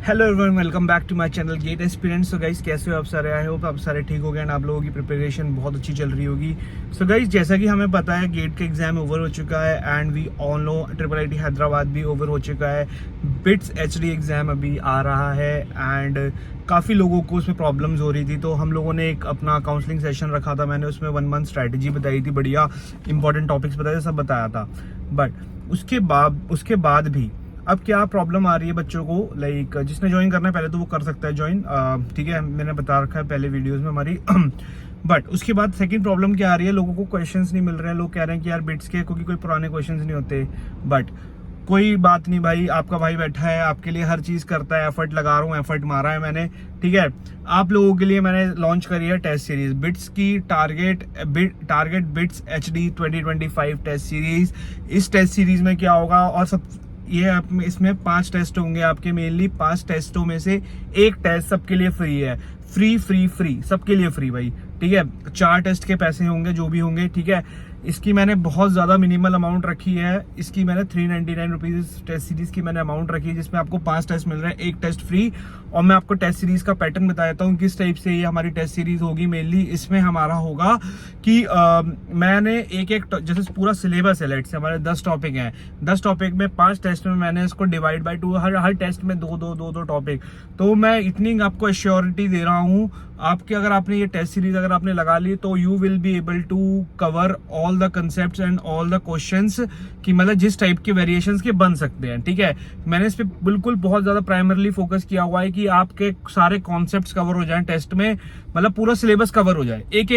Hello everyone, welcome back to my channel get experience. So guys, कैसे हो आप सारे? आई होप आप सारे ठीक हो गए एंड आप लोगों की प्रिपरेशन बहुत अच्छी चल रही होगी। सो गाइस, जैसा कि हमें पता है गेट का एग्जाम ओवर हो चुका है and we all know triple IIT Hyderabad भी ओवर हो चुका है। बिट्स HD एग्जाम अभी आ रहा है एंड काफ़ी लोगों को उसमें प्रॉब्लम्स हो रही थी, तो हम लोगों ने एक अपना काउंसलिंग सेशन रखा था। मैंने उसमें 1 मंथ स्ट्रैटेजी बताई थी, बढ़िया इंपॉर्टेंट टॉपिक्स बताए थे, सब बताया था। बट उसके बाद भी अब क्या प्रॉब्लम आ रही है बच्चों को, लाइक जिसने ज्वाइन करना है पहले तो वो कर सकता है ज्वाइन, ठीक है, मैंने बता रखा है पहले वीडियोस में हमारी। बट उसके बाद सेकंड प्रॉब्लम क्या आ रही है, लोगों को क्वेश्चंस नहीं मिल रहे हैं। लोग कह रहे हैं कि यार बिट्स के क्योंकि कोई पुराने क्वेश्चंस नहीं होते। बट कोई बात नहीं भाई, आपका भाई बैठा है, आपके लिए हर चीज करता है, एफर्ट लगा रहा हूँ, एफर्ट मारा है मैंने, ठीक है। आप लोगों के लिए मैंने लॉन्च करी है टेस्ट सीरीज बिट्स की, target bits HD 2025 test series. इस टेस्ट सीरीज में क्या होगा, और सब ये इसमें 5 टेस्ट होंगे आपके, मेनली 5 टेस्टों में से एक टेस्ट सबके लिए फ्री है। फ्री सबके लिए फ्री भाई, ठीक है। 4 टेस्ट के पैसे होंगे जो भी होंगे, ठीक है। इसकी मैंने बहुत ज्यादा मिनिमल अमाउंट रखी है, इसकी मैंने 399 रुपीज टेस्ट सीरीज की मैंने अमाउंट रखी है, जिसमें आपको 5 टेस्ट मिल रहे हैं, एक टेस्ट फ्री। और मैं आपको टेस्ट सीरीज का पैटर्न बता देता हूँ किस टाइप से ये हमारी टेस्ट सीरीज होगी। मेनली इसमें हमारा होगा कि मैंने एक जैसे पूरा सिलेबस है, लेट से हमारे 10 टॉपिक हैं, 10 टॉपिक में 5 टेस्ट में मैंने इसको डिवाइड बाय 2, हर टेस्ट में दो टॉपिक। तो मैं इतनी आपको एश्योरिटी दे रहा हूँ आपके, अगर आपने ये टेस्ट सीरीज अगर आपने लगा ली तो you will be able to cover all the concepts and all the questions, कि मतलब जिस टाइप के वेरिएशंस के बन सकते हैं, ठीक है। मैंने इस पे बिल्कुल बहुत ज्यादा प्राइमरली फोकस किया हुआ है कि आपके सारे कॉन्सेप्ट्स कवर हो जाएं टेस्ट में, मतलब पूरा सिलेबस कवर हो जाए। एक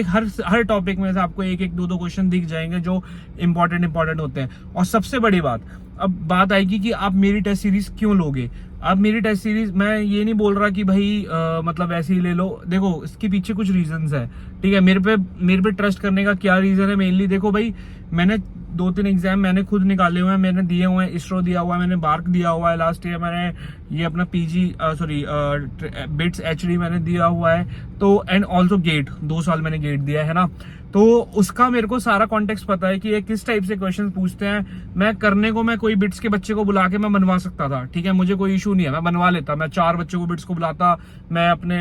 हर टॉपिक में से आपको एक दो क्वेश्चन दिख जाएंगे जो इंपॉर्टेंट होते हैं। और सबसे बड़ी बात, अब बात आएगी कि आप मेरी टेस्ट सीरीज क्यों लोगे। आप मेरी टेस्ट सीरीज, मैं ये नहीं बोल रहा कि भाई मतलब ऐसे ही ले लो। देखो इसके पीछे कुछ रीजंस है, ठीक है। मेरे पे ट्रस्ट करने का क्या रीजन है, मेनली देखो भाई, मैंने 2-3 एग्जाम मैंने खुद निकाले हुए हैं, मैंने दिए हुए हैं। इसरो दिया हुआ है मैंने, बार्क दिया हुआ है, लास्ट ईयर मैंने ये अपना बिट्स HD मैंने दिया हुआ है, तो एंड ऑल्सो गेट 2 साल मैंने गेट दिया है ना। तो उसका मेरे को सारा कॉन्टेक्स्ट पता है कि ये किस टाइप से क्वेश्चन पूछते हैं। मैं कोई बिट्स के बच्चे को बुला के मैं बनवा सकता था, ठीक है, मुझे कोई इशू नहीं है, मैं बनवा लेता। मैं 4 बच्चों को बिट्स को बुलाता, मैं अपने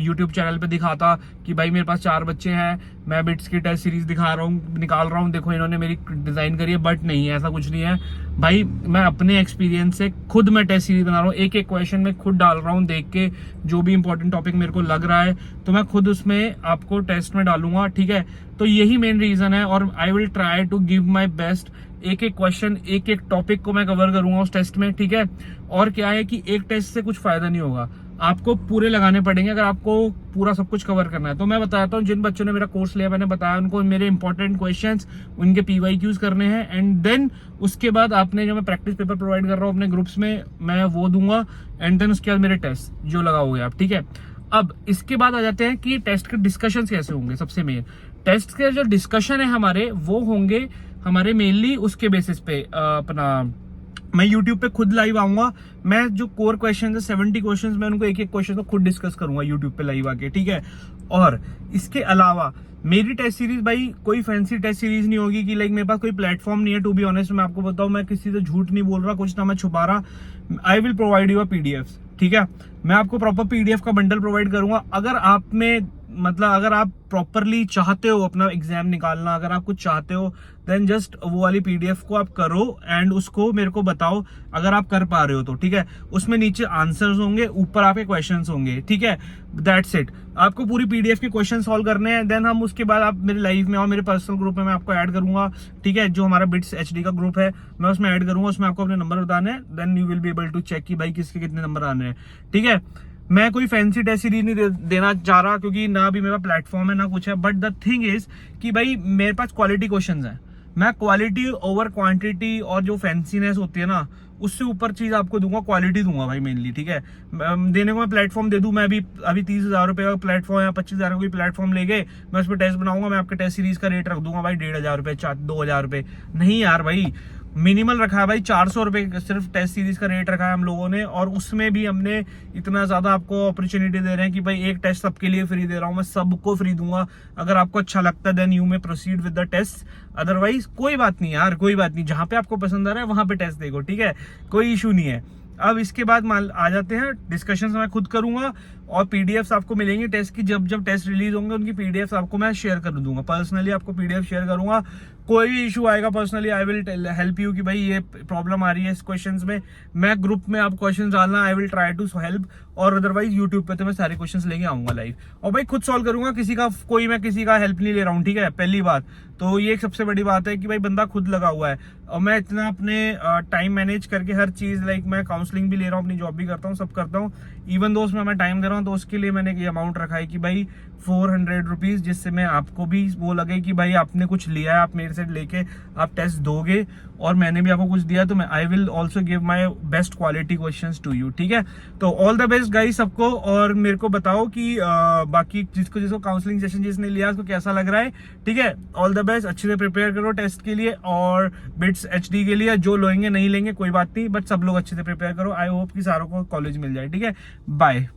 YouTube चैनल पे दिखाता कि भाई मेरे पास 4 बच्चे हैं, मैं बिट्स की टेस्ट सीरीज निकाल रहा हूँ, देखो इन्होंने मेरी डिजाइन करी है। बट नहीं, ऐसा कुछ नहीं है भाई, मैं अपने एक्सपीरियंस से खुद मैं टेस्ट सीरीज बना रहा हूँ, एक क्वेश्चन में खुद डाल रहा हूँ, देख के जो भी इंपॉर्टेंट टॉपिक मेरे को लग रहा है तो मैं खुद उसमें आपको टेस्ट में डालूंगा, ठीक है। तो यही मेन रीजन है, और I will try to give my best. एक क्वेश्चन एक टॉपिक को मैं कवर करूंगा उस टेस्ट में, ठीक है। और क्या है कि एक टेस्ट से कुछ फायदा नहीं होगा, आपको पूरे लगाने पड़ेंगे अगर आपको पूरा सब कुछ कवर करना है। तो मैं बताता हूँ, जिन बच्चों ने मेरा कोर्स लिया, मैंने बताया उनको मेरे इंपॉर्टेंट क्वेश्चंस, उनके PYQs करने हैं, एंड देन उसके बाद आपने जो मैं प्रैक्टिस पेपर प्रोवाइड कर रहा हूँ अपने ग्रुप्स में, मैं वो दूंगा, एंड देन उसके बाद मेरे टेस्ट जो लगाओगे आप, ठीक है। अब इसके बाद आ जाते हैं कि टेस्ट के डिस्कशन कैसे होंगे। सबसे मेन टेस्ट के जो डिस्कशन है हमारे, वो होंगे हमारे मेनली उसके बेसिस पे अपना, मैं YouTube पे खुद लाइव आऊंगा। मैं जो कोर क्वेश्चन है 70 क्वेश्चंस, मैं उनको एक क्वेश्चन को खुद डिस्कस करूंगा YouTube पे लाइव आके, ठीक है। और इसके अलावा मेरी टेस्ट सीरीज भाई कोई फैंसी टेस्ट सीरीज नहीं होगी कि लाइक मेरे पास कोई प्लेटफॉर्म नहीं है। टू बी ऑनेस्ट मैं आपको बताऊं, मैं किसी से झूठ नहीं बोल रहा, कुछ ना मैं छुपा रहा। I will provide you PDF, ठीक है। मैं आपको प्रॉपर PDF का बंडल प्रोवाइड करूंगा। अगर आप में मतलब अगर आप प्रॉपरली चाहते हो अपना एग्जाम निकालना, अगर आप कुछ चाहते हो, देन जस्ट वो वाली PDF को आप करो एंड उसको मेरे को बताओ अगर आप कर पा रहे हो तो, ठीक है। उसमें नीचे आंसर्स होंगे, ऊपर आपके क्वेश्चंस होंगे, ठीक है। दैट्स इट, आपको पूरी PDF के क्वेश्चन सॉल्व करने हैं। देन हम उसके बाद आप मेरे लाइव में और मेरे पर्सनल ग्रुप में मैं आपको ऐड करूंगा, ठीक है। जो हमारा बिट्स HD का ग्रुप है मैं उसमें ऐड करूंगा, उसमें आपको अपने नंबर बताने हैं, then you will be able to check कि भाई किसके कितने नंबर आने हैं, ठीक है। मैं कोई फैंसी टेस्ट सीरीज नहीं देना चाह रहा, क्योंकि ना भी मेरा प्लेटफॉर्म है ना कुछ है। बट द थिंग इज कि भाई मेरे पास क्वालिटी क्वेश्चंस हैं, मैं क्वालिटी ओवर क्वांटिटी, और जो फैंसीनेस होती है ना उससे ऊपर चीज आपको दूंगा, क्वालिटी दूंगा भाई मेनली, ठीक है। देने को मैं प्लेटफॉर्म दे दूं, मैं अभी 30,000 रुपए का प्लेटफॉर्म या 25,000 का कोई प्लेटफॉर्म लेके मैं उस पर टेस्ट बनाऊंगा, मैं आपके टेस्ट सीरीज का रेट रख दूंगा भाई 1,500 रुपए, 2,000 रुपए। नहीं यार भाई, मिनिमल रखा है भाई, 400 रुपए सिर्फ टेस्ट सीरीज का रेट रखा है हम लोगों ने। और उसमें भी हमने इतना ज्यादा आपको अपॉर्चुनिटी दे रहे हैं कि भाई एक टेस्ट सबके लिए फ्री दे रहा हूं, मैं सबको फ्री दूंगा। अगर आपको अच्छा लगता है then you may proceed with the test, otherwise कोई बात नहीं यार, कोई बात नहीं, जहां पे आपको पसंद आ रहा है वहां पे टेस्ट देखो, ठीक है, कोई इशू नहीं है। अब इसके बाद आ जाते हैं डिस्कशंस मैं खुद करूंगा और पीडीएफ्स आपको मिलेंगी टेस्ट की, जब टेस्ट रिलीज होंगे उनकी पीडीएफ्स आपको मैं शेयर कर दूंगा, पर्सनली आपको पीडीएफ शेयर करूंगा। कोई भी इशू आएगा personally I will help you कि भाई ये प्रॉब्लम आ रही है इस क्वेश्चंस में, मैं ग्रुप में आप क्वेश्चंस डालना, I will try to help, और अदरवाइज यूट्यूब पे तो मैं सारे क्वेश्चंस लेके आऊंगा लाइव, और भाई खुद सॉल्व करूंगा, मैं किसी का हेल्प नहीं ले रहा हूँ, ठीक है, पहली बात तो ये एक सबसे बड़ी बात है कि भाई बंदा खुद लगा हुआ है, और मैं इतना अपने टाइम मैनेज करके हर चीज, लाइक मैं काउंसलिंग भी ले रहा हूँ, अपनी जॉब भी करता हूँ, सब करता हूँ, इवन दोस्त में मैं टाइम दे रहा हूँ, तो उसके लिए मैंने ये अमाउंट रखा है कि भाई 400 रुपीज, जिससे मैं आपको भी वो लगे कि भाई आपने कुछ लिया है, आप मेरे से लेके आप टेस्ट दोगे और मैंने भी आपको कुछ दिया, तो मैं I will also give my best quality questions to you, ठीक है। तो ऑल द बेस्ट गाइस सबको, और मेरे को बताओ कि बाकी जिसको काउंसलिंग सेशन जिसने लिया उसको कैसा लग रहा है, ठीक है। ऑल द बेस्ट, अच्छे से प्रिपेयर करो टेस्ट के लिए और बिट्स HD के लिए, जो लेंगे नहीं लेंगे कोई बात नहीं, बट सब लोग अच्छे से प्रिपेयर करो। आई होप कि सारों को कॉलेज मिल जाए, ठीक है। बाय।